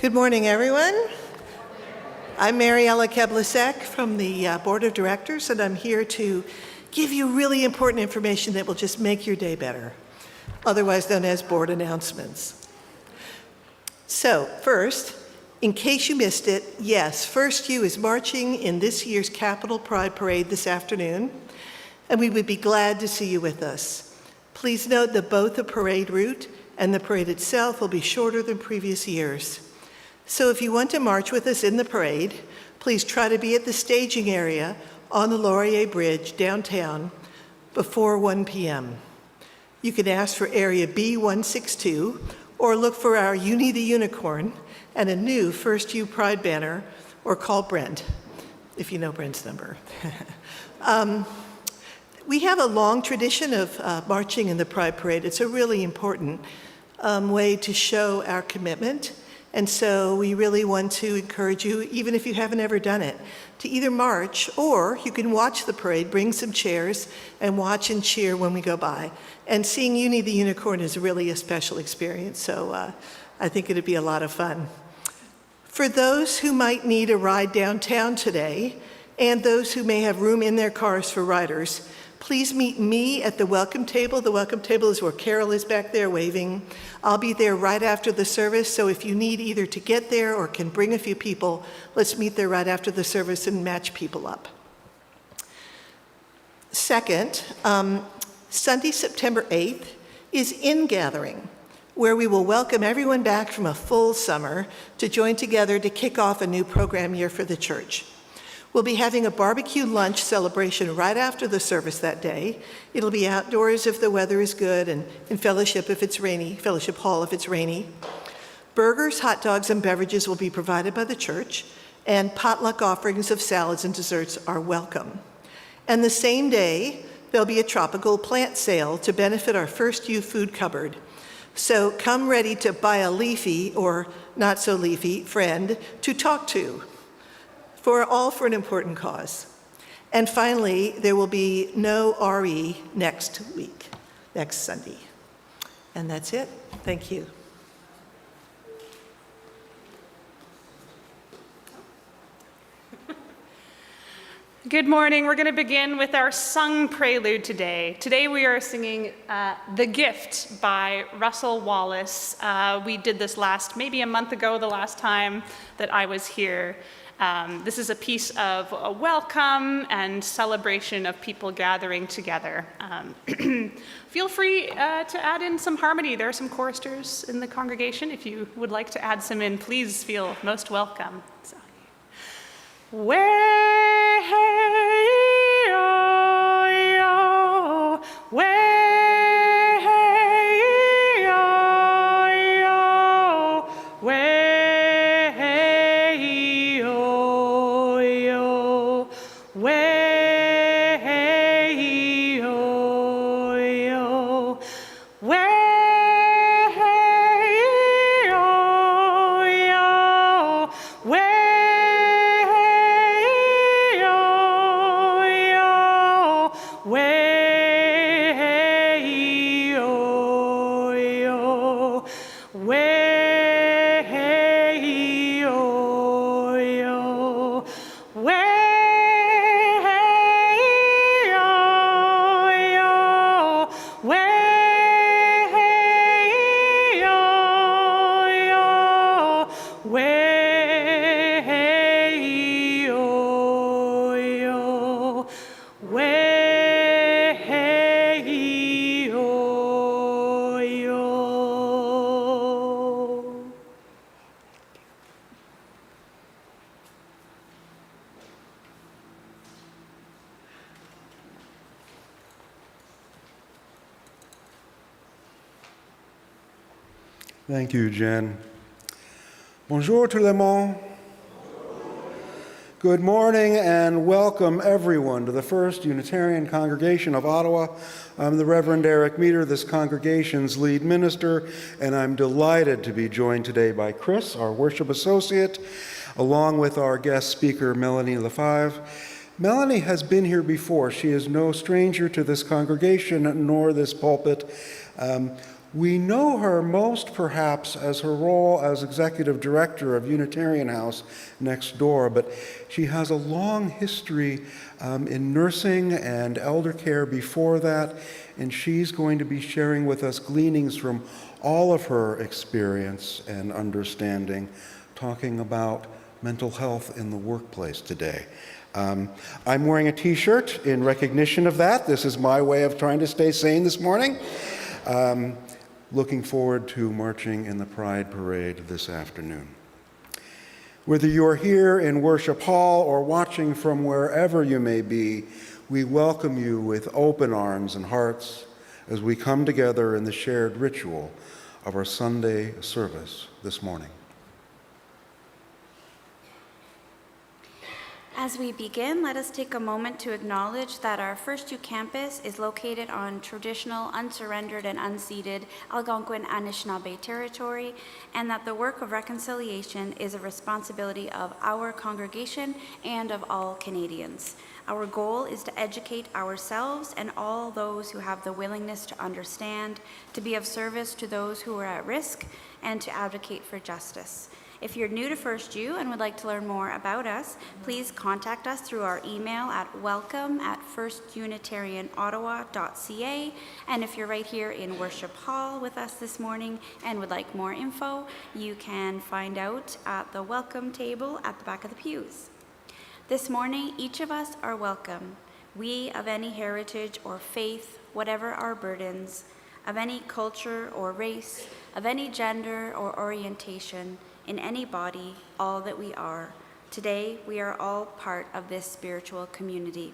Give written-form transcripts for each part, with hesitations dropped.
Good morning, everyone. I'm Melanie Lefebvre-Walker from the Board of Directors, and I'm here to give you really important information that will just make your day better, otherwise known as board announcements. So, first, in case you missed it, yes, FirstU is marching in this year's Capitol Pride Parade this afternoon, and we would be glad to see you with us. Please note that both the parade route and the parade itself will be shorter than previous years. So if you want to march with us in the parade, please try to be at the staging area on the Laurier Bridge downtown before 1 p.m. You can ask for area B162 or look for our Uni the Unicorn and a new FirstU Pride banner, or call Brent, if you know Brent's number. We have a long tradition of marching in the Pride Parade. It's a really important way to show our commitment. And so we really want to encourage you, even if you haven't ever done it, to either march or you can watch the parade, bring some chairs, and watch and cheer when we go by. And seeing Uni the Unicorn is really a special experience, so I think it'd be a lot of fun. For those who might need a ride downtown today, and those who may have room in their cars for riders, please meet me at the welcome table. The welcome table is where Carol is back there waving. I'll be there right after the service, so if you need either to get there or can bring a few people, let's meet there right after the service and match people up. Second, Sunday, September 8th is In Gathering, where we will welcome everyone back from a full summer to join together to kick off a new program year for the church. We'll be having a barbecue lunch celebration right after the service that day. It'll be outdoors if the weather is good, and in fellowship if it's rainy, fellowship hall if it's rainy. Burgers, hot dogs, and beverages will be provided by the church, and potluck offerings of salads and desserts are welcome. And the same day, there'll be a tropical plant sale to benefit our FirstU food cupboard. So come ready to buy a leafy, or not so leafy, friend to talk to. All for an important cause. And finally, there will be no RE next week, next Sunday. And that's it. Thank you. Good morning. We're going to begin with our sung prelude today. Today we are singing The Gift by Russell Wallace. We did this maybe a month ago, the last time that I was here. This is a piece of a welcome and celebration of people gathering together. Feel free to add in some harmony. There are some choristers in the congregation. If you would like to add some in, please feel most welcome. So, Thank you, Jen. Bonjour tout le monde. Good morning and welcome everyone to the First Unitarian Congregation of Ottawa. I'm the Reverend Eric Meter, this congregation's lead minister, and I'm delighted to be joined today by Chris, our worship associate, along with our guest speaker, Melanie Lefebvre. Melanie has been here before. She is no stranger to this congregation nor this pulpit. We know her most perhaps as her role as executive director of Unitarian House next door, but she has a long history in nursing and elder care before that, and she's going to be sharing with us gleanings from all of her experience and understanding, talking about mental health in the workplace today. I'm wearing a t-shirt in recognition of that. This is my way of trying to stay sane this morning. Looking forward to marching in the Pride Parade this afternoon. Whether you are here in Worship Hall or watching from wherever you may be, we welcome you with open arms and hearts as we come together in the shared ritual of our Sunday service this morning. As we begin, let us take a moment to acknowledge that our FirstU campus is located on traditional, unsurrendered, and unceded Algonquin Anishinaabe territory, and that the work of reconciliation is a responsibility of our congregation and of all Canadians. Our goal is to educate ourselves and all those who have the willingness to understand, to be of service to those who are at risk, and to advocate for justice. If you're new to FirstU and would like to learn more about us, please contact us through our email at welcome@firstunitarianottawa.ca. And if you're right here in Worship Hall with us this morning and would like more info, you can find out at the welcome table at the back of the pews. This morning, each of us are welcome. We of any heritage or faith, whatever our burdens, of any culture or race, of any gender or orientation, in any body, all that we are. Today, we are all part of this spiritual community.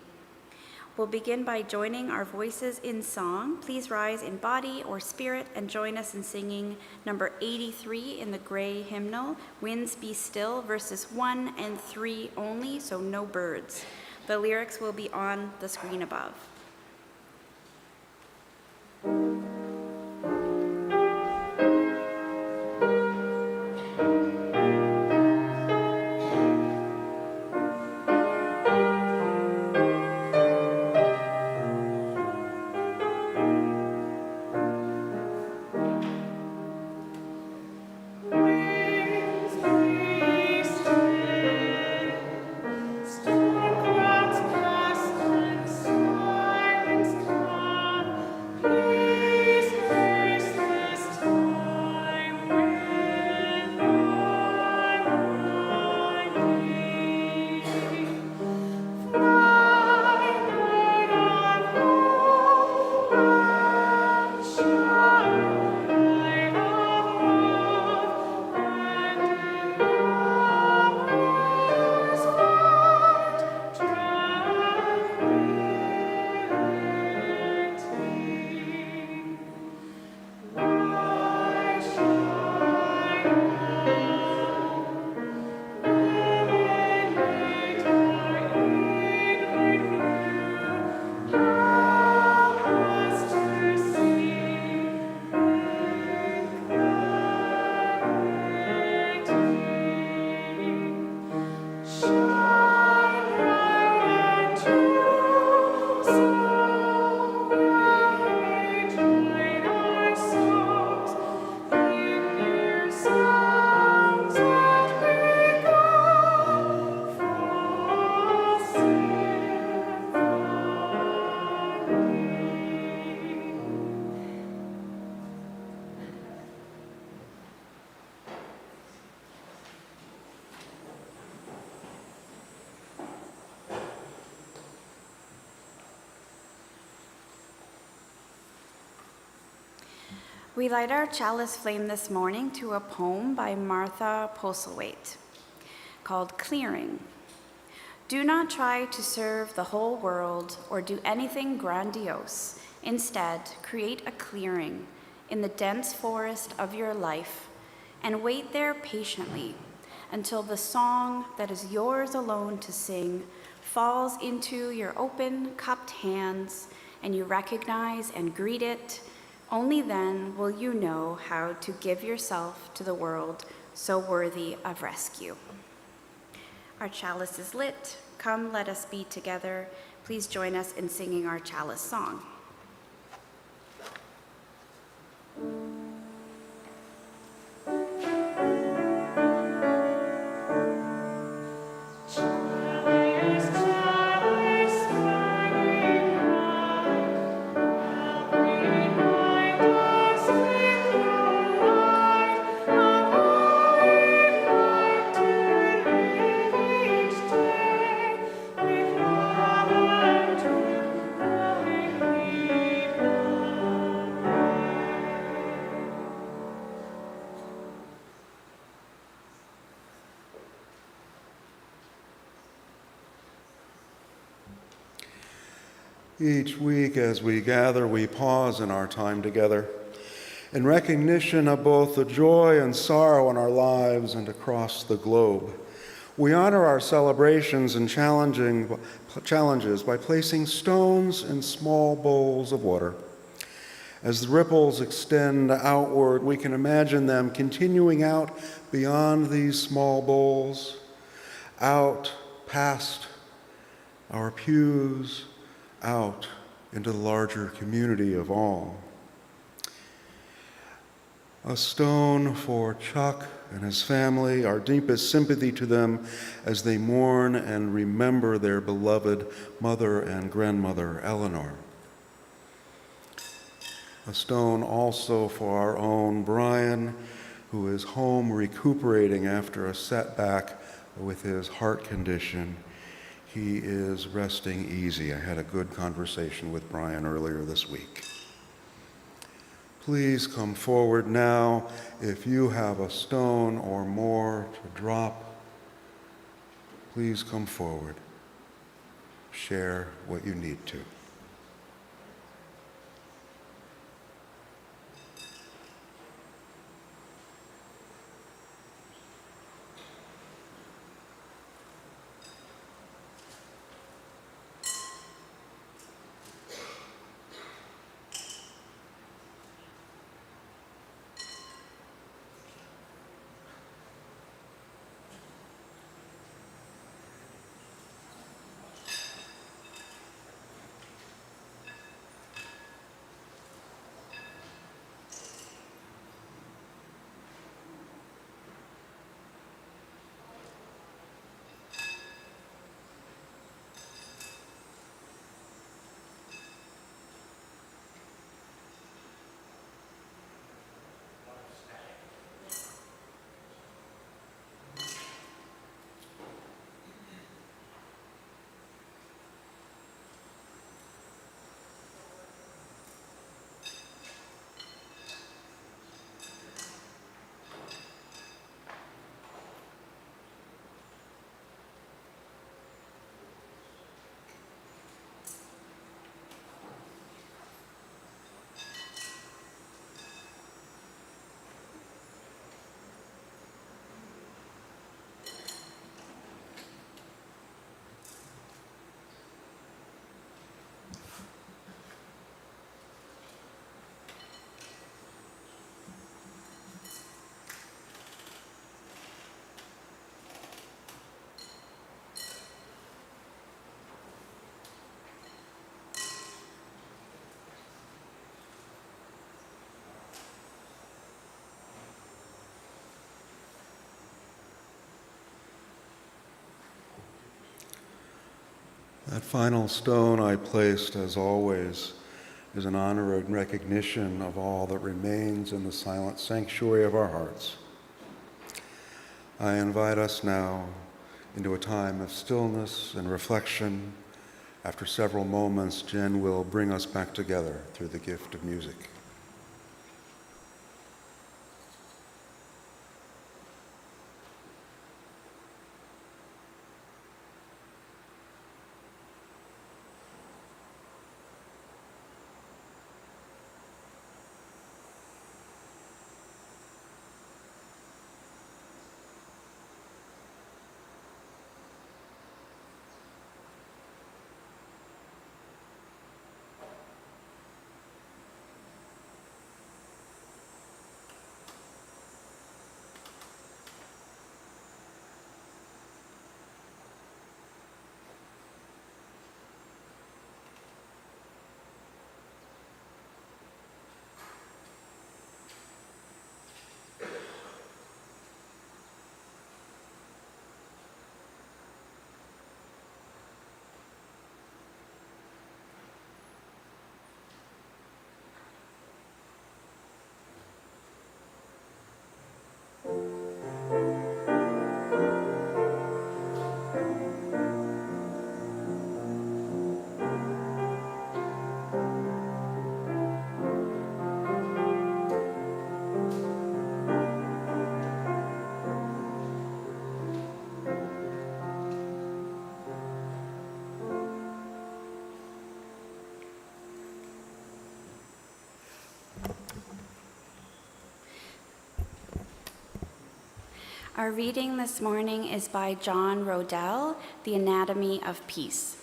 We'll begin by joining our voices in song. Please rise in body or spirit and join us in singing number 83 in the gray hymnal, Winds Be Still, verses 1 and 3 only, so no birds. The lyrics will be on the screen above. We light our chalice flame this morning to a poem by Martha Postlethwaite called Clearing. Do not try to serve the whole world or do anything grandiose. Instead, create a clearing in the dense forest of your life and wait there patiently until the song that is yours alone to sing falls into your open, cupped hands and you recognize and greet it. Only then will you know how to give yourself to the world so worthy of rescue. Our chalice is lit. Come, let us be together. Please join us in singing our chalice song. Each week as we gather, we pause in our time together in recognition of both the joy and sorrow in our lives and across the globe. We honor our celebrations and challenges by placing stones in small bowls of water. As the ripples extend outward, we can imagine them continuing out beyond these small bowls, out past our pews, out into the larger community of all. A stone for Chuck and his family, our deepest sympathy to them as they mourn and remember their beloved mother and grandmother, Eleanor. A stone also for our own Brian, who is home recuperating after a setback with his heart condition. He is resting easy. I had a good conversation with Brian earlier this week. Please come forward now if you have a stone or more to drop. Please come forward. Share what you need to. That final stone I placed, as always, is an honor and recognition of all that remains in the silent sanctuary of our hearts. I invite us now into a time of stillness and reflection. After several moments, Jen will bring us back together through the gift of music. Our reading this morning is by John Rodell, The Anatomy of Peace.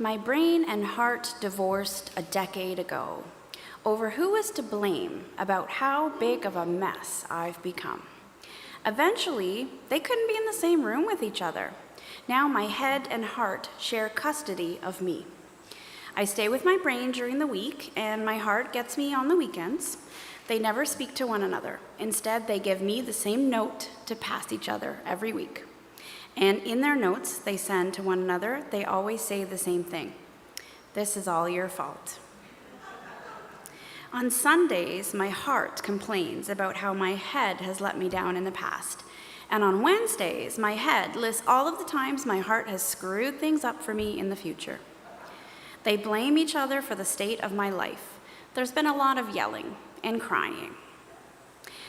My brain and heart divorced a decade ago over who was to blame about how big of a mess I've become. Eventually, they couldn't be in the same room with each other. Now my head and heart share custody of me. I stay with my brain during the week, and my heart gets me on the weekends. They never speak to one another. Instead, they give me the same note to pass each other every week. And in their notes they send to one another, they always say the same thing: "This is all your fault." On Sundays, my heart complains about how my head has let me down in the past. And on Wednesdays, my head lists all of the times my heart has screwed things up for me in the future. They blame each other for the state of my life. There's been a lot of yelling and crying.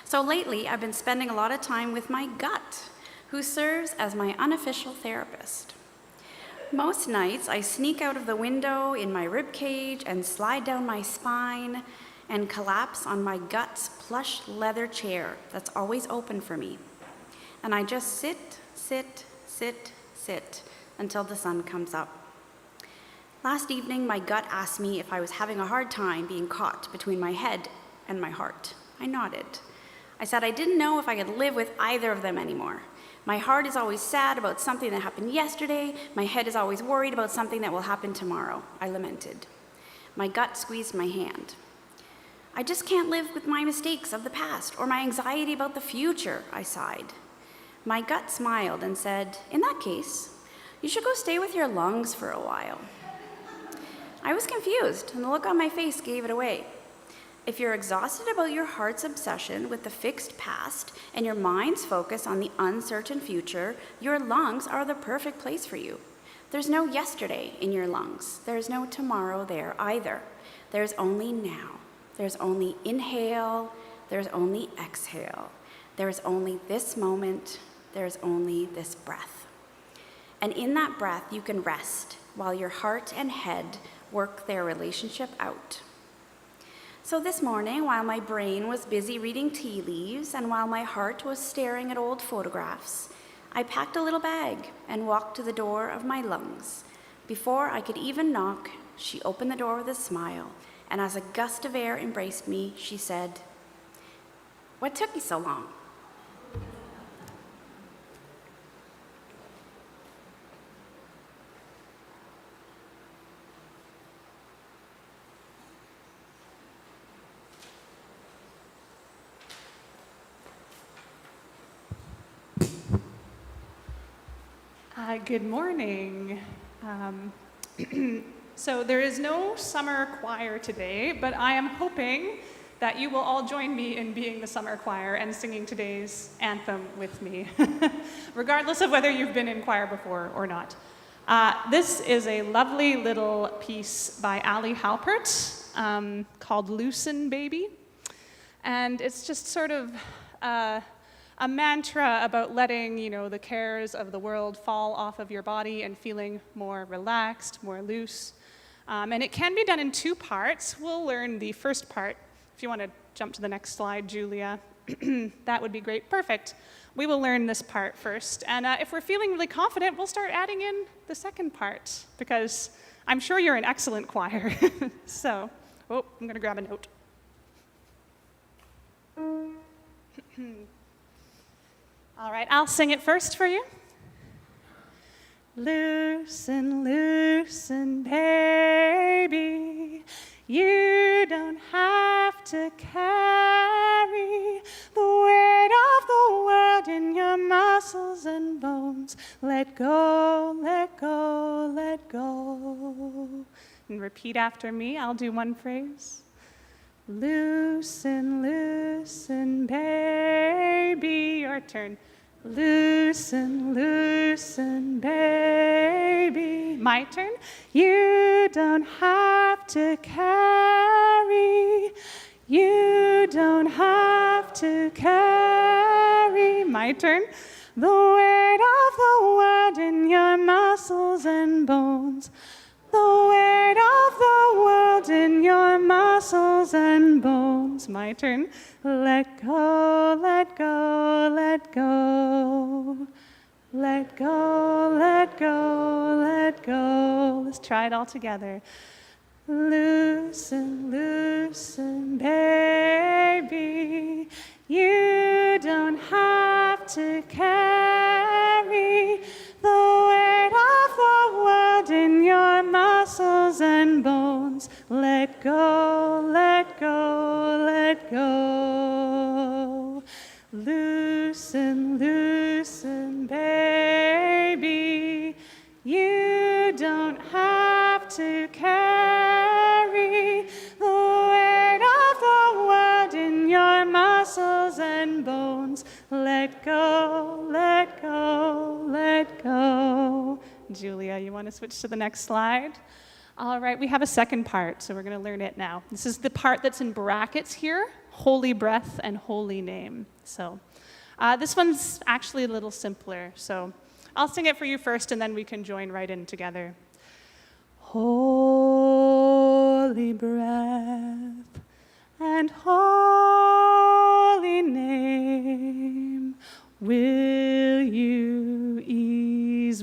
So lately, I've been spending a lot of time with my gut, who serves as my unofficial therapist. Most nights, I sneak out of the window in my rib cage and slide down my spine and collapse on my gut's plush leather chair that's always open for me. And I just sit until the sun comes up. Last evening, my gut asked me if I was having a hard time being caught between my head and my heart. I nodded. I said I didn't know if I could live with either of them anymore. My heart is always sad about something that happened yesterday. My head is always worried about something that will happen tomorrow, I lamented. My gut squeezed my hand. I just can't live with my mistakes of the past or my anxiety about the future, I sighed. My gut smiled and said, in that case, you should go stay with your lungs for a while. I was confused, and the look on my face gave it away. If you're exhausted about your heart's obsession with the fixed past and your mind's focus on the uncertain future, your lungs are the perfect place for you. There's no yesterday in your lungs. There's no tomorrow there either. There's only now. There's only inhale. There's only exhale. There's only this moment. There's only this breath. And in that breath, you can rest while your heart and head work their relationship out. So this morning, while my brain was busy reading tea leaves and while my heart was staring at old photographs, I packed a little bag and walked to the door of my lungs. Before I could even knock, she opened the door with a smile, and as a gust of air embraced me, she said, "What took you so long?" Good morning. So there is no summer choir today, but I am hoping that you will all join me in being the summer choir and singing today's anthem with me, regardless of whether you've been in choir before or not. This is a lovely little piece by Ali Halpert called Loosen Baby, and it's just sort of a mantra about letting, the cares of the world fall off of your body and feeling more relaxed, more loose. And it can be done in two parts. We'll learn the first part. If you want to jump to the next slide, Julia, that would be great. Perfect. We will learn this part first. And if we're feeling really confident, we'll start adding in the second part, because I'm sure you're an excellent choir. So, I'm going to grab a note. All right, I'll sing it first for you. Loosen, loosen, baby. You don't have to carry the weight of the world in your muscles and bones. Let go, let go, let go. And repeat after me. I'll do one phrase. Loosen, loosen, baby. Your turn. Loosen, loosen, baby. My turn. You don't have to carry. You don't have to carry. My turn. The weight of the world in your muscles and bones. The weight of the world in your muscles and bones. bones. My turn. Let go, let go, let go. Let go, let go, let go. Let's try it all together. Loosen, loosen, baby. You don't have to carry the weight of the world in your muscles and bones. Let go, let go, let go. Loosen, loosen, baby. You don't have to carry the weight of the world in your muscles and bones. Let go, let go, let go. Julia, you want to switch to the next slide? All right, we have a second part, so we're going to learn it now. This is the part that's in brackets here, holy breath and holy name. So this one's actually a little simpler, so I'll sing it for you first, and then we can join right in together. Holy breath and holy name, will you ease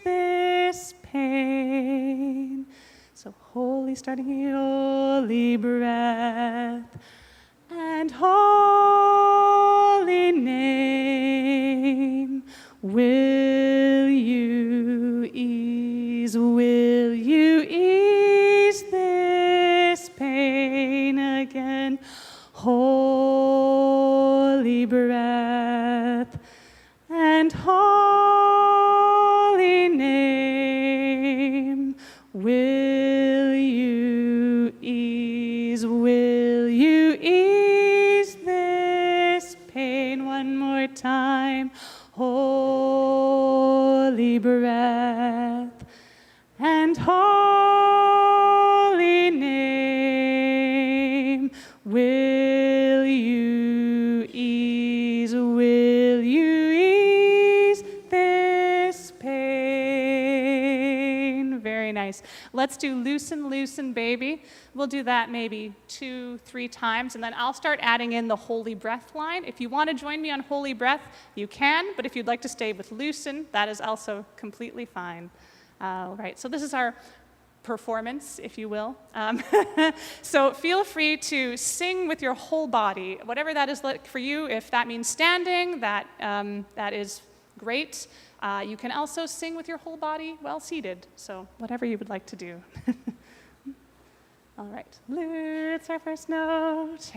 this pain? So holy, starting here, holy breath and holy name, will you ease this pain again? Holy breath and holy name, will you ease this pain? One more time. Holy breath and holy name, will you ease this pain? Very nice. Let's do loosen, loosen, baby. We'll do that maybe 2-3 times, and then I'll start adding in the holy breath line. If you want to join me on holy breath, you can, but if you'd like to stay with loosen, that is also completely fine. All right, so this is our performance, if you will. So feel free to sing with your whole body, whatever that is like for you. If that means standing, that is great. You can also sing with your whole body while seated, so whatever you would like to do. All right, it's our first note.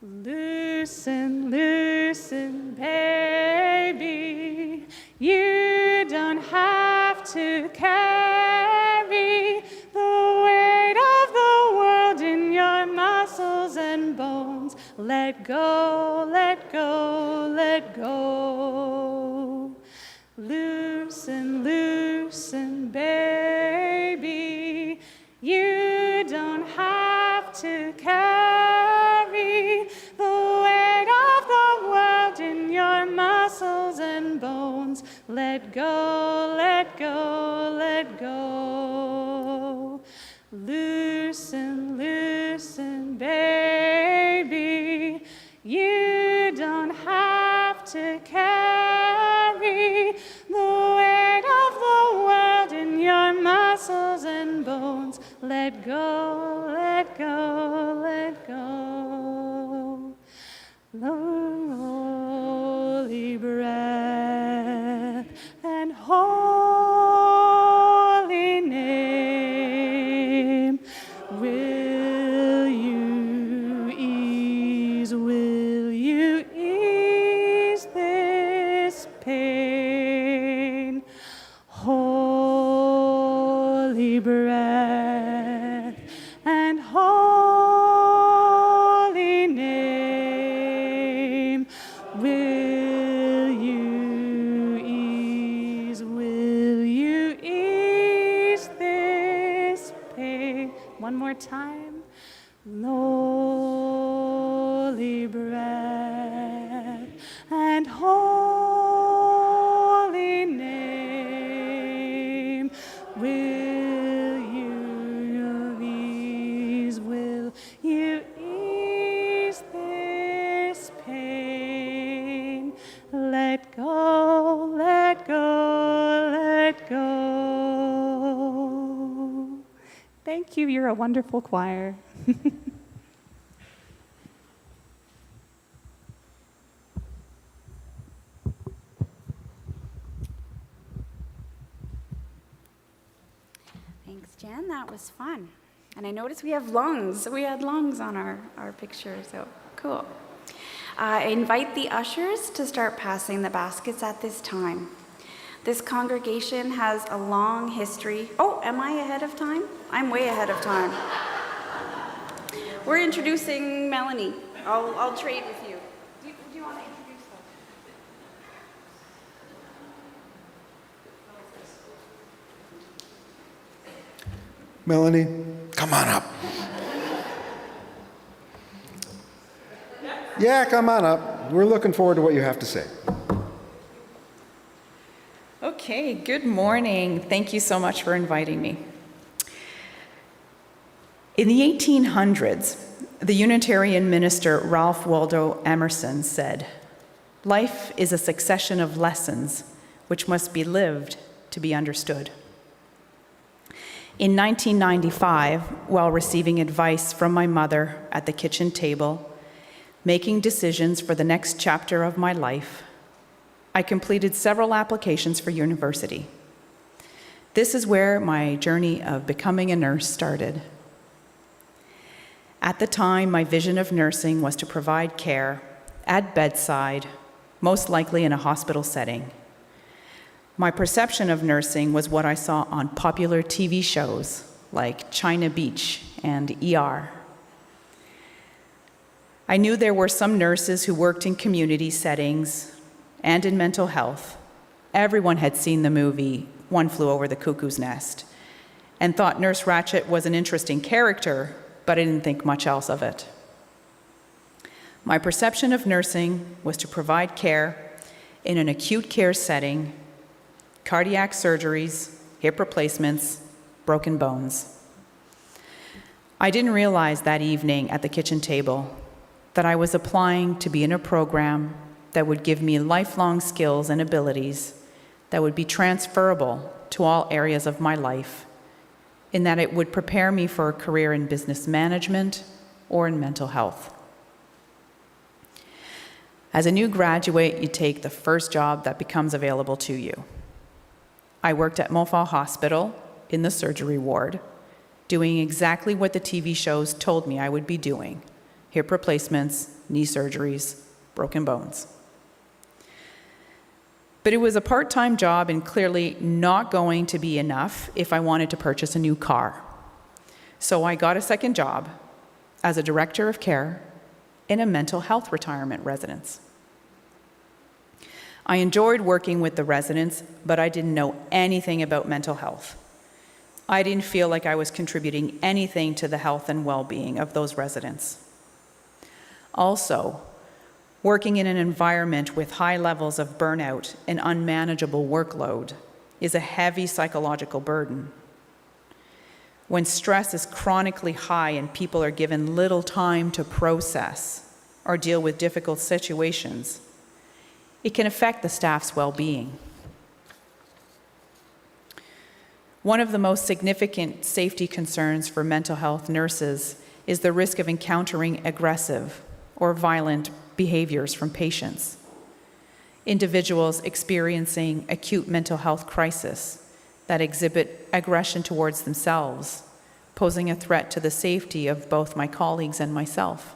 Loosen, loosen, baby. You don't have to carry the weight of the world in your muscles and bones. Let go, let go, let go. Loosen, loosen, baby. You don't have to carry the weight of the world in your muscles and bones. Let go, let go, let go. Loosen, loosen, baby. You don't have to carry the weight of the world in your muscles and bones. Let go, let go, let go. Holy breath and holy name, will you ease this pain? Holy breath and holy name, will you ease this pain? One more time. Holy breath and holy name, will you Thank you. You're a wonderful choir. Thanks, Jen. That was fun. And I noticed we have lungs. We had lungs on our picture, so cool. I invite the ushers to start passing the baskets at this time. This congregation has a long history. Oh, am I ahead of time? I'm way ahead of time. We're introducing Melanie. I'll trade with you. Do you want to introduce her? Melanie, come on up. Yeah, come on up. We're looking forward to what you have to say. Okay, good morning. Thank you so much for inviting me. In the 1800s, the Unitarian minister Ralph Waldo Emerson said, "Life is a succession of lessons which must be lived to be understood." In 1995, while receiving advice from my mother at the kitchen table, making decisions for the next chapter of my life, I completed several applications for university. This is where my journey of becoming a nurse started. At the time, my vision of nursing was to provide care at bedside, most likely in a hospital setting. My perception of nursing was what I saw on popular TV shows like China Beach and ER. I knew there were some nurses who worked in community settings and in mental health. Everyone had seen the movie One Flew Over the Cuckoo's Nest and thought Nurse Ratched was an interesting character, but I didn't think much else of it. My perception of nursing was to provide care in an acute care setting, cardiac surgeries, hip replacements, broken bones. I didn't realize that evening at the kitchen table that I was applying to be in a program that would give me lifelong skills and abilities that would be transferable to all areas of my life, in that it would prepare me for a career in business management or in mental health. As a new graduate, you take the first job that becomes available to you. I worked at Montfort Hospital in the surgery ward, doing exactly what the TV shows told me I would be doing: hip replacements, knee surgeries, broken bones. But it was a part-time job and clearly not going to be enough if I wanted to purchase a new car. So I got a second job as a director of care in a mental health retirement residence. I enjoyed working with the residents, but I didn't know anything about mental health. I didn't feel like I was contributing anything to the health and well-being of those residents. Also, working in an environment with high levels of burnout and unmanageable workload is a heavy psychological burden. When stress is chronically high and people are given little time to process or deal with difficult situations, it can affect the staff's well-being. One of the most significant safety concerns for mental health nurses is the risk of encountering aggressive or violent behaviors from patients. Individuals experiencing acute mental health crisis that exhibit aggression towards themselves, posing a threat to the safety of both my colleagues and myself.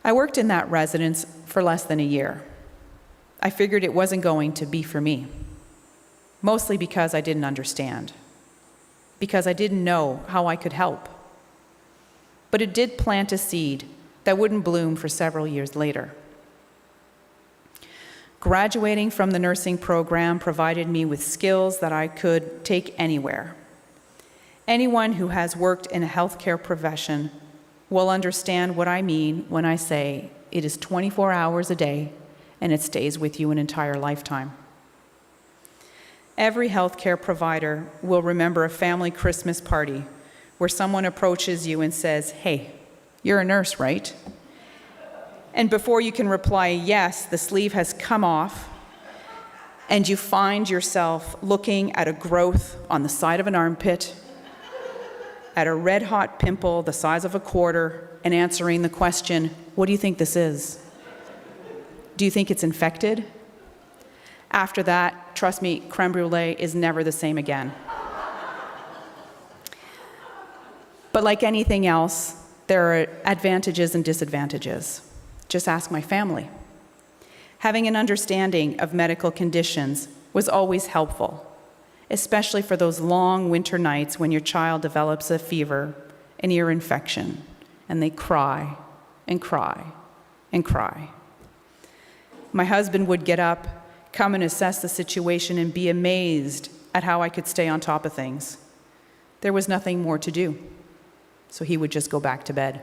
I worked in that residence for less than a year. I figured it wasn't going to be for me, mostly because I didn't understand, because I didn't know how I could help. But it did plant a seed that wouldn't bloom for several years later. Graduating from the nursing program provided me with skills that I could take anywhere. Anyone who has worked in a healthcare profession will understand what I mean when I say it is 24 hours a day and it stays with you an entire lifetime. Every healthcare provider will remember a family Christmas party where someone approaches you and says, "Hey, you're a nurse, right?" And before you can reply yes, the sleeve has come off, and you find yourself looking at a growth on the side of an armpit at a red-hot pimple the size of a quarter and answering the question, "What do you think this is? Do you think it's infected?" After that, trust me, creme brulee is never the same again. But like anything else, there are advantages and disadvantages. Just ask my family. Having an understanding of medical conditions was always helpful, especially for those long winter nights when your child develops a fever, an ear infection, and they cry and cry and cry. My husband would get up, come and assess the situation, and be amazed at how I could stay on top of things. There was nothing more to do, so he would just go back to bed.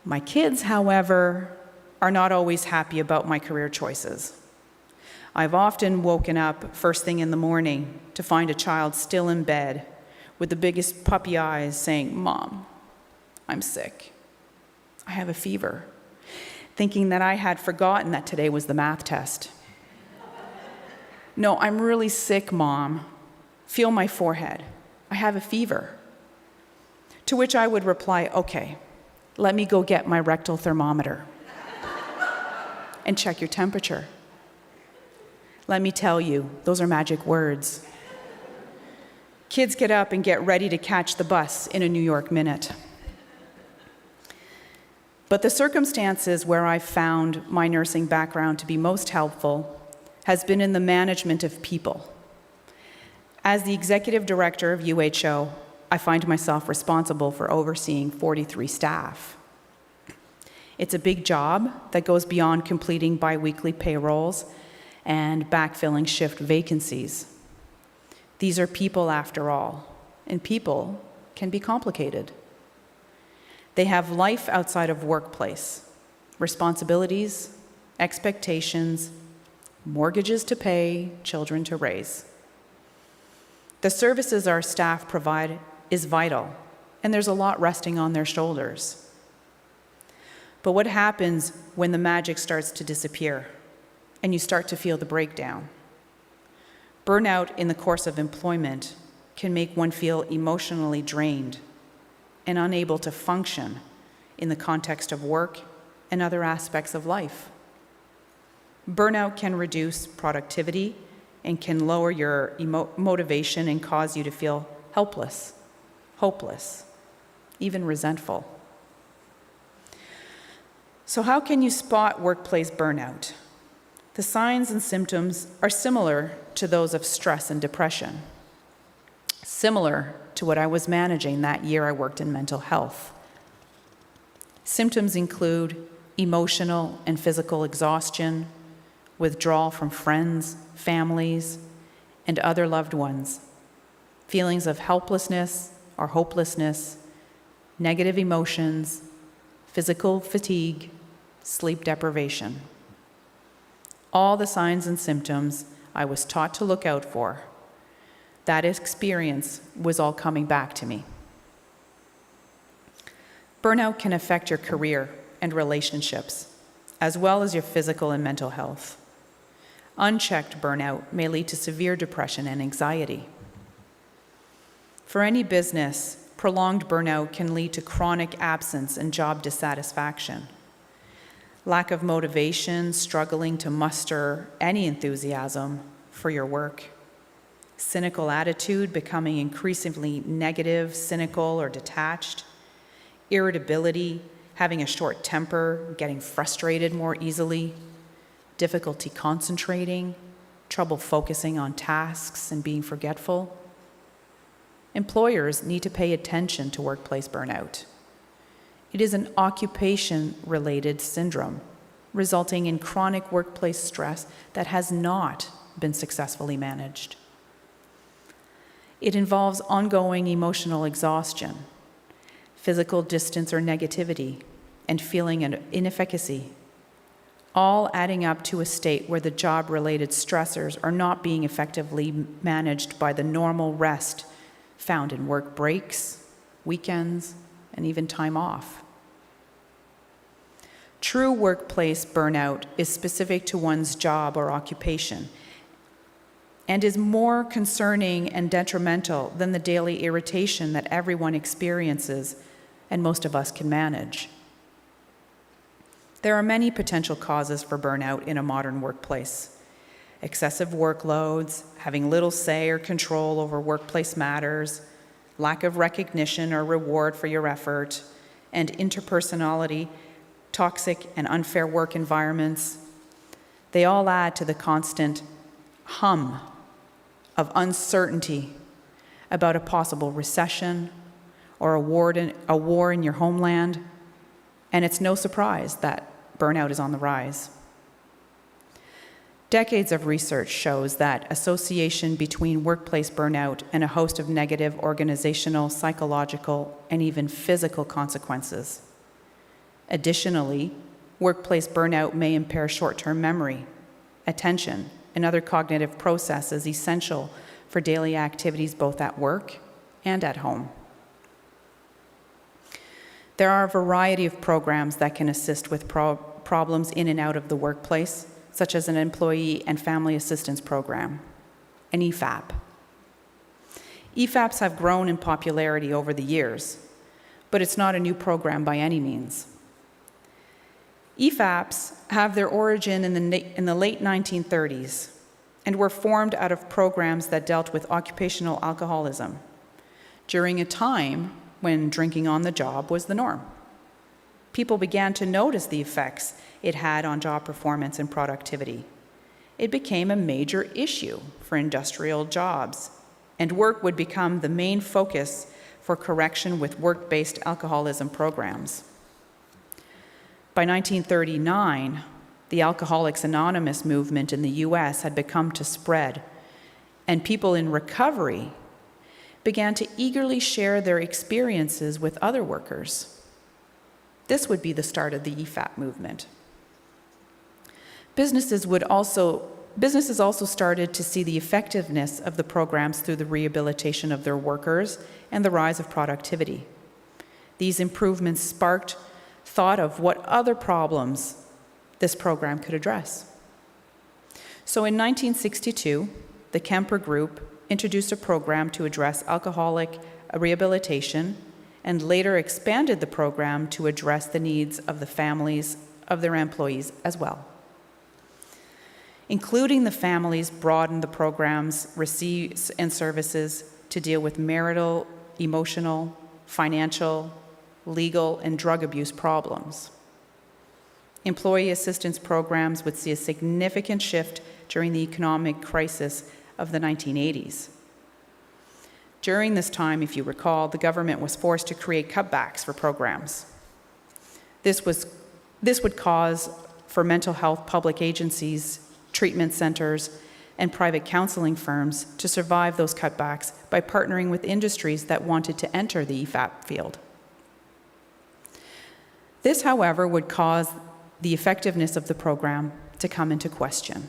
My kids, however, are not always happy about my career choices. I've often woken up first thing in the morning to find a child still in bed with the biggest puppy eyes saying, "Mom, I'm sick. I have a fever," thinking that I had forgotten that today was the math test. "No, I'm really sick, Mom. Feel my forehead. I have a fever." To which I would reply, "Okay, let me go get my rectal thermometer and check your temperature." Let me tell you, those are magic words. Kids get up and get ready to catch the bus in a New York minute. But the circumstances where I've found my nursing background to be most helpful has been in the management of people. As the executive director of UHO, I find myself responsible for overseeing 43 staff. It's a big job that goes beyond completing biweekly payrolls and backfilling shift vacancies. These are people after all, and people can be complicated. They have life outside of workplace, responsibilities, expectations, mortgages to pay, children to raise. The services our staff provide is vital, and there's a lot resting on their shoulders. But what happens when the magic starts to disappear and you start to feel the breakdown? Burnout in the course of employment can make one feel emotionally drained and unable to function in the context of work and other aspects of life. Burnout can reduce productivity and can lower your motivation and cause you to feel helpless, hopeless, even resentful. So how can you spot workplace burnout? The signs and symptoms are similar to those of stress and depression, similar to what I was managing that year I worked in mental health. Symptoms include emotional and physical exhaustion, withdrawal from friends, families, and other loved ones, feelings of helplessness or hopelessness, negative emotions, physical fatigue, sleep deprivation. All the signs and symptoms I was taught to look out for. That experience was all coming back to me. Burnout can affect your career and relationships, as well as your physical and mental health. Unchecked burnout may lead to severe depression and anxiety. For any business, prolonged burnout can lead to chronic absence and job dissatisfaction. Lack of motivation, struggling to muster any enthusiasm for your work. Cynical attitude, becoming increasingly negative, cynical, or detached. Irritability, having a short temper, getting frustrated more easily. Difficulty concentrating, trouble focusing on tasks and being forgetful. Employers need to pay attention to workplace burnout. It is an occupation-related syndrome, resulting in chronic workplace stress that has not been successfully managed. It involves ongoing emotional exhaustion, physical distance or negativity, and feeling an inefficacy, all adding up to a state where the job-related stressors are not being effectively managed by the normal rest found in work breaks, weekends, and even time off. True workplace burnout is specific to one's job or occupation and is more concerning and detrimental than the daily irritation that everyone experiences and most of us can manage. There are many potential causes for burnout in a modern workplace. Excessive workloads, having little say or control over workplace matters, lack of recognition or reward for your effort, and interpersonality, toxic and unfair work environments. They all add to the constant hum of uncertainty about a possible recession or a war in your homeland, and it's no surprise that burnout is on the rise. Decades of research shows that association between workplace burnout and a host of negative organizational, psychological, and even physical consequences. Additionally, workplace burnout may impair short-term memory, attention, and other cognitive processes essential for daily activities both at work and at home. There are a variety of programs that can assist with problems in and out of the workplace, such as an Employee and Family Assistance Program, an EFAP. EFAPs have grown in popularity over the years, but it's not a new program by any means. EFAPs have their origin in the late 1930s and were formed out of programs that dealt with occupational alcoholism during a time when drinking on the job was the norm. People began to notice the effects it had on job performance and productivity. It became a major issue for industrial jobs, and work would become the main focus for correction with work-based alcoholism programs. By 1939, the Alcoholics Anonymous movement in the US had begun to spread, and people in recovery began to eagerly share their experiences with other workers. This would be the start of the EFAP movement. Businesses also started to see the effectiveness of the programs through the rehabilitation of their workers and the rise of productivity. These improvements sparked thought of what other problems this program could address. So in 1962, the Kemper Group introduced a program to address alcoholic rehabilitation and later expanded the program to address the needs of the families of their employees as well. Including the families broadened the program's receipts and services to deal with marital, emotional, financial, legal, and drug abuse problems. Employee assistance programs would see a significant shift during the economic crisis of the 1980s. During this time, if you recall, the government was forced to create cutbacks for programs. This would cause for mental health public agencies, treatment centers, and private counseling firms to survive those cutbacks by partnering with industries that wanted to enter the EFAP field. This, however, would cause the effectiveness of the program to come into question.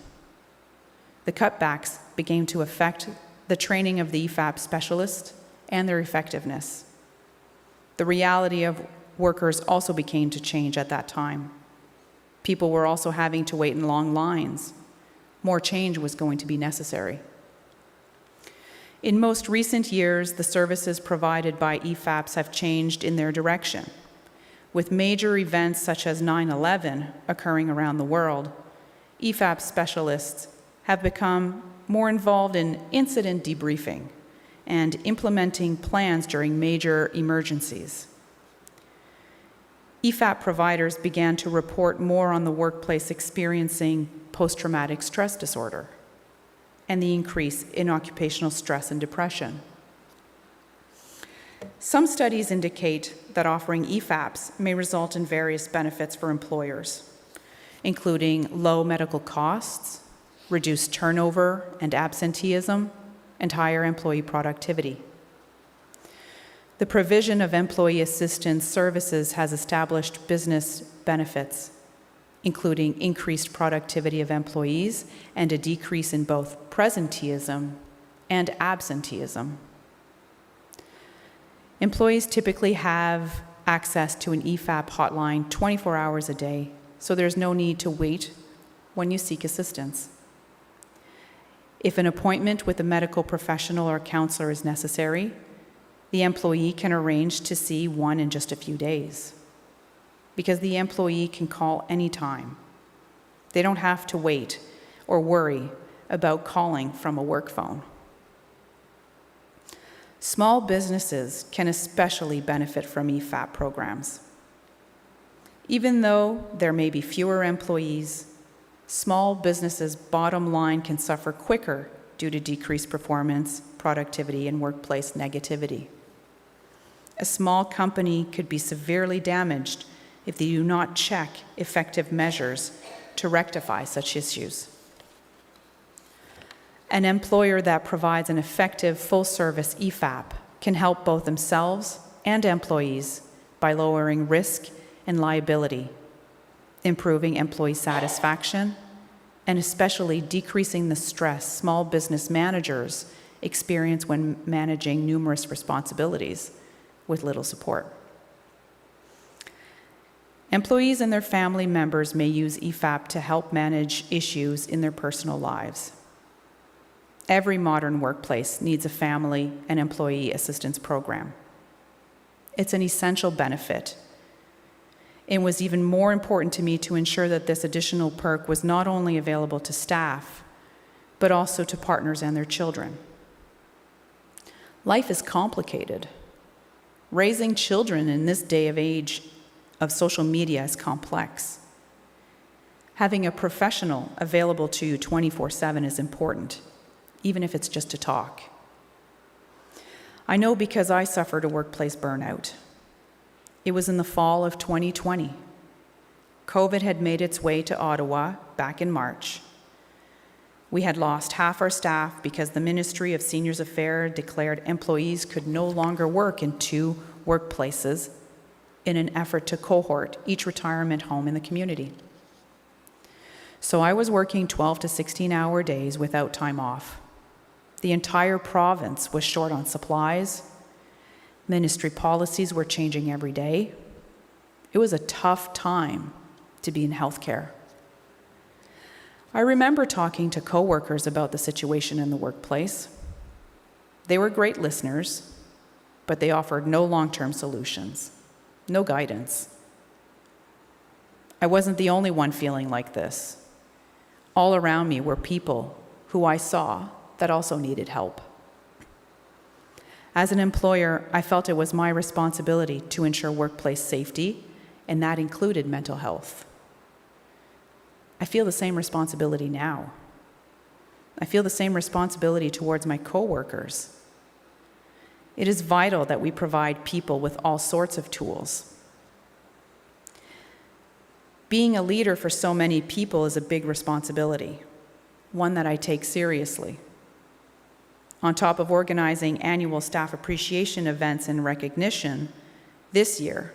The cutbacks began to affect the training of the EFAP specialists and their effectiveness. The reality of workers also began to change at that time. People were also having to wait in long lines. More change was going to be necessary. In most recent years, the services provided by EFAPs have changed in their direction. With major events such as 9/11 occurring around the world, EFAP specialists have become more involved in incident debriefing and implementing plans during major emergencies. EFAP providers began to report more on the workplace experiencing post-traumatic stress disorder and the increase in occupational stress and depression. Some studies indicate that offering EFAPs may result in various benefits for employers, including low medical costs, reduced turnover and absenteeism, and higher employee productivity. The provision of employee assistance services has established business benefits, including increased productivity of employees and a decrease in both presenteeism and absenteeism. Employees typically have access to an EFAP hotline 24 hours a day, so there's no need to wait when you seek assistance. If an appointment with a medical professional or counselor is necessary, the employee can arrange to see one in just a few days, because the employee can call anytime. They don't have to wait or worry about calling from a work phone. Small businesses can especially benefit from EFAP programs. Even though there may be fewer employees, small businesses' bottom line can suffer quicker due to decreased performance, productivity, and workplace negativity. A small company could be severely damaged if they do not check effective measures to rectify such issues. An employer that provides an effective full-service EFAP can help both themselves and employees by lowering risk and liability, improving employee satisfaction, and especially decreasing the stress small business managers experience when managing numerous responsibilities with little support. Employees and their family members may use EFAP to help manage issues in their personal lives. Every modern workplace needs a family and employee assistance program. It's an essential benefit. It was even more important to me to ensure that this additional perk was not only available to staff, but also to partners and their children. Life is complicated. Raising children in this day of age of social media is complex. Having a professional available to you 24/7 is important, even if it's just to talk. I know because I suffered a workplace burnout. It was in the fall of 2020. COVID had made its way to Ottawa back in March. We had lost half our staff because the Ministry of Seniors Affairs declared employees could no longer work in 2 workplaces in an effort to cohort each retirement home in the community. So I was working 12 to 16-hour days without time off. The entire province was short on supplies. Ministry policies were changing every day. It was a tough time to be in healthcare. I remember talking to coworkers about the situation in the workplace. They were great listeners, but they offered no long-term solutions, no guidance. I wasn't the only one feeling like this. All around me were people who I saw that also needed help. As an employer, I felt it was my responsibility to ensure workplace safety, and that included mental health. I feel the same responsibility now. I feel the same responsibility towards my coworkers. It is vital that we provide people with all sorts of tools. Being a leader for so many people is a big responsibility, one that I take seriously. On top of organizing annual staff appreciation events and recognition, this year,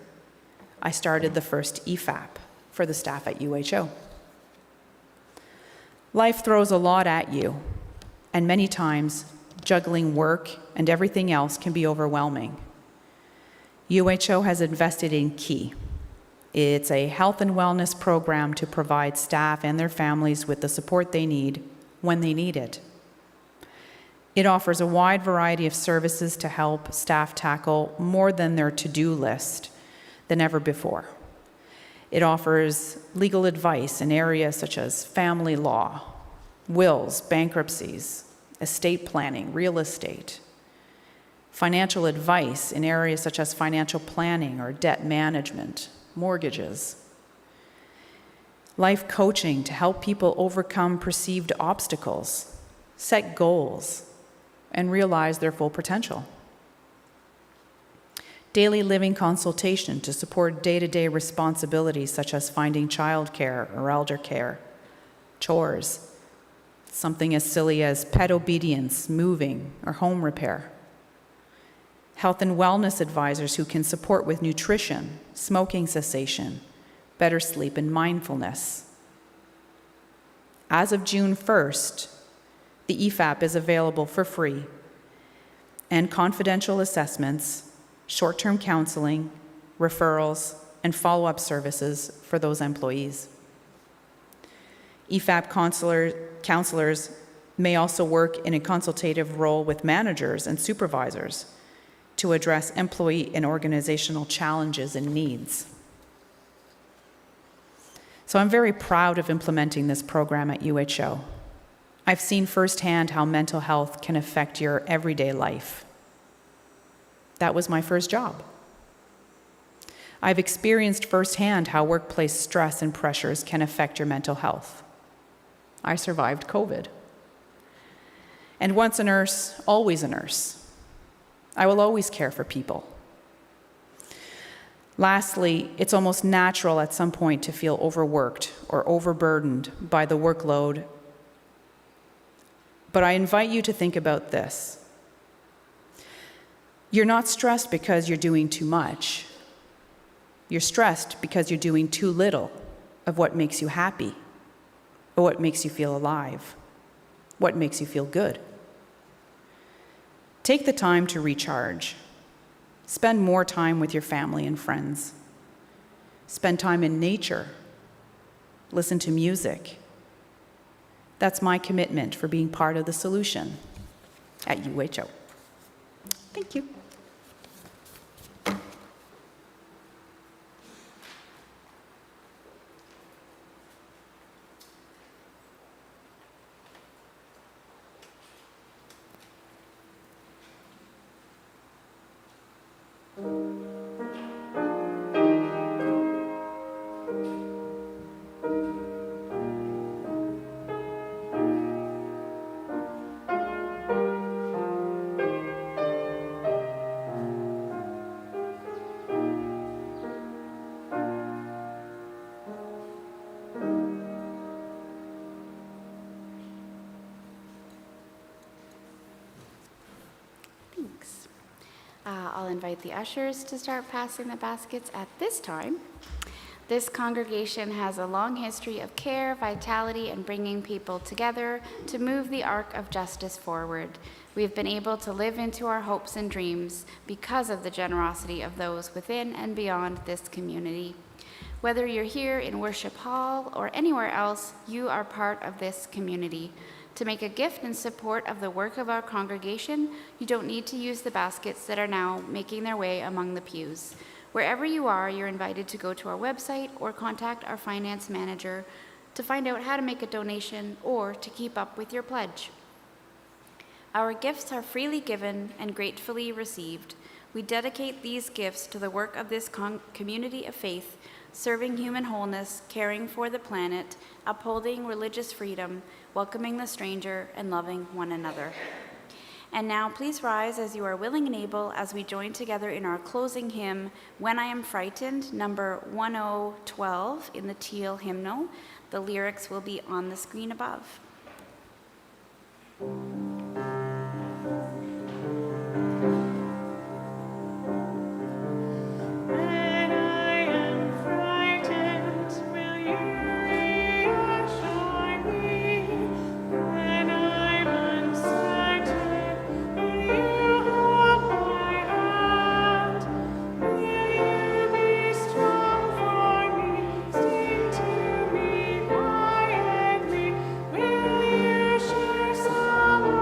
I started the first EFAP for the staff at UHO. Life throws a lot at you, and many times, juggling work and everything else can be overwhelming. UHO has invested in KEY. It's a health and wellness program to provide staff and their families with the support they need when they need it. It offers a wide variety of services to help staff tackle more than their to-do list than ever before. It offers legal advice in areas such as family law, wills, bankruptcies, estate planning, real estate, financial advice in areas such as financial planning or debt management, mortgages, life coaching to help people overcome perceived obstacles, set goals, and realize their full potential. Daily living consultation to support day-to-day responsibilities such as finding childcare or elder care, chores, something as silly as pet obedience, moving, or home repair. Health and wellness advisors who can support with nutrition, smoking cessation, better sleep, and mindfulness. As of June 1st, the EFAP is available for free, and confidential assessments, short-term counseling, referrals, and follow-up services for those employees. EFAP counselors may also work in a consultative role with managers and supervisors to address employee and organizational challenges and needs. So I'm very proud of implementing this program at UHO. I've seen firsthand how mental health can affect your everyday life. That was my first job. I've experienced firsthand how workplace stress and pressures can affect your mental health. I survived COVID. And once a nurse, always a nurse. I will always care for people. Lastly, it's almost natural at some point to feel overworked or overburdened by the workload. But I invite you to think about this. You're not stressed because you're doing too much. You're stressed because you're doing too little of what makes you happy, or what makes you feel alive, what makes you feel good. Take the time to recharge. Spend more time with your family and friends. Spend time in nature. Listen to music. That's my commitment for being part of the solution at UHO. Thank you. Thanks. I'll invite the ushers to start passing the baskets at this time. This congregation has a long history of care, vitality, and bringing people together to move the arc of justice forward. We've been able to live into our hopes and dreams because of the generosity of those within and beyond this community. Whether you're here in Worship Hall or anywhere else, you are part of this community. To make a gift in support of the work of our congregation, you don't need to use the baskets that are now making their way among the pews. Wherever you are, you're invited to go to our website or contact our finance manager to find out how to make a donation or to keep up with your pledge. Our gifts are freely given and gratefully received. We dedicate these gifts to the work of this community of faith, serving human wholeness, caring for the planet, upholding religious freedom, welcoming the stranger, and loving one another. And now please rise as you are willing and able as we join together in our closing hymn, When I Am Frightened, number 1012 in the teal hymnal. The lyrics will be on the screen above. Will you share some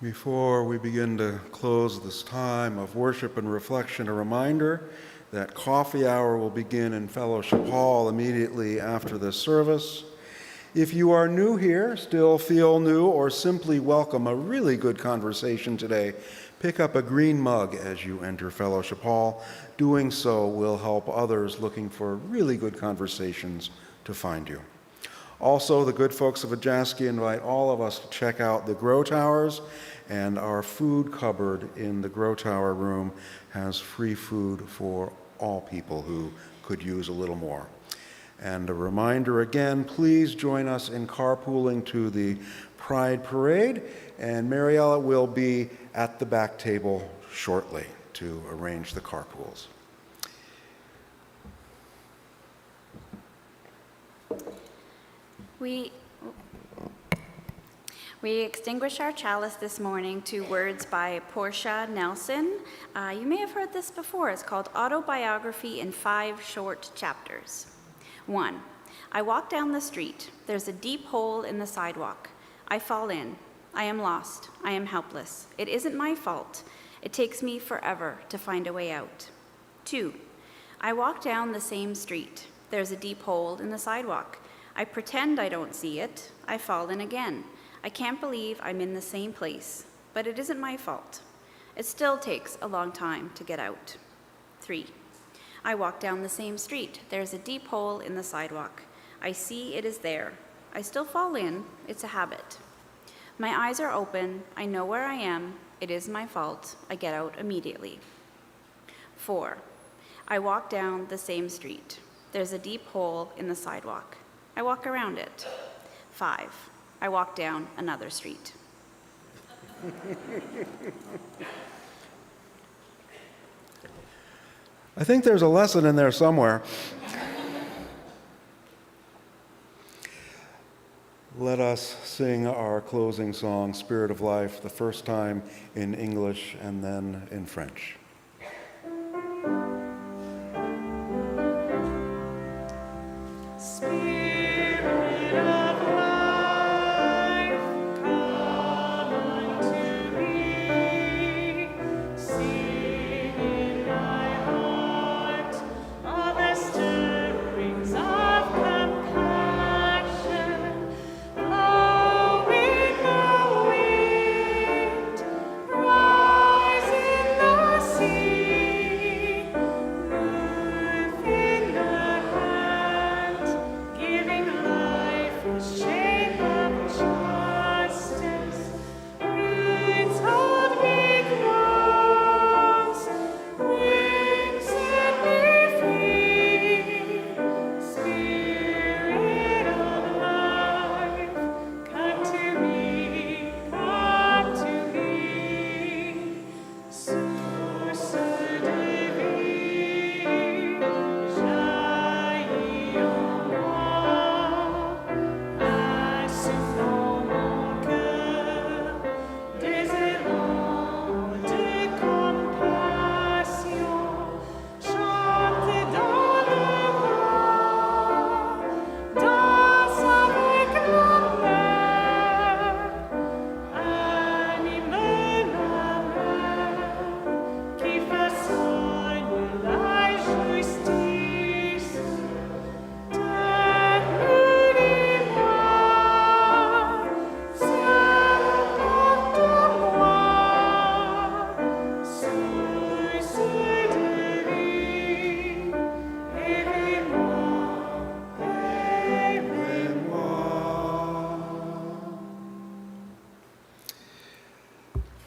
Before we begin to close this time of worship and reflection, a reminder that coffee hour will begin in Fellowship Hall immediately after this service. If you are new here, still feel new, or simply welcome a really good conversation today, pick up a green mug as you enter Fellowship Hall. Doing so will help others looking for really good conversations to find you. Also, the good folks of Ajaski invite all of us to check out the Grow Towers, and our food cupboard in the Grow Tower room has free food for all people who could use a little more. And a reminder again, please join us in carpooling to the Pride Parade, and Mariella will be at the back table shortly to arrange the carpools. We extinguish our chalice this morning to words by Portia Nelson. You may have heard this before. It's called Autobiography in 5 Short Chapters. 1. I walk down the street. There's a deep hole in the sidewalk. I fall in. I am lost. I am helpless. It isn't my fault. It takes me forever to find a way out. 2. I walk down the same street. There's a deep hole in the sidewalk. I pretend I don't see it. I fall in again. I can't believe I'm in the same place, but it isn't my fault. It still takes a long time to get out. 3. I walk down the same street. There's a deep hole in the sidewalk. I see it is there. I still fall in. It's a habit. My eyes are open. I know where I am. It is my fault. I get out immediately. 4. I walk down the same street. There's a deep hole in the sidewalk. I walk around it. 5. I walk down another street. I think there's a lesson in there somewhere. Let us sing our closing song, Spirit of Life, the first time in English and then in French.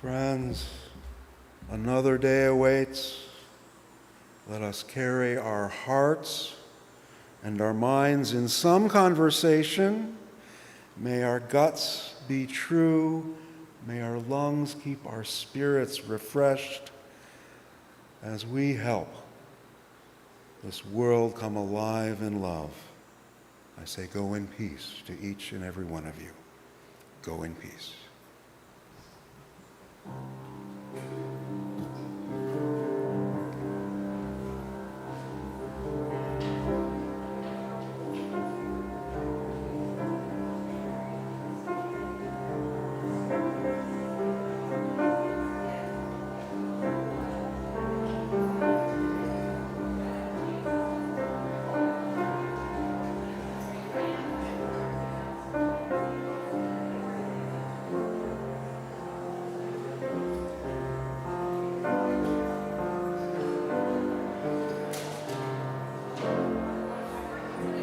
Friends, another day awaits. Let us carry our hearts and our minds in some conversation. May our guts be true. May our lungs keep our spirits refreshed as we help this world come alive in love. I say, go in peace to each and every one of you. Go in peace.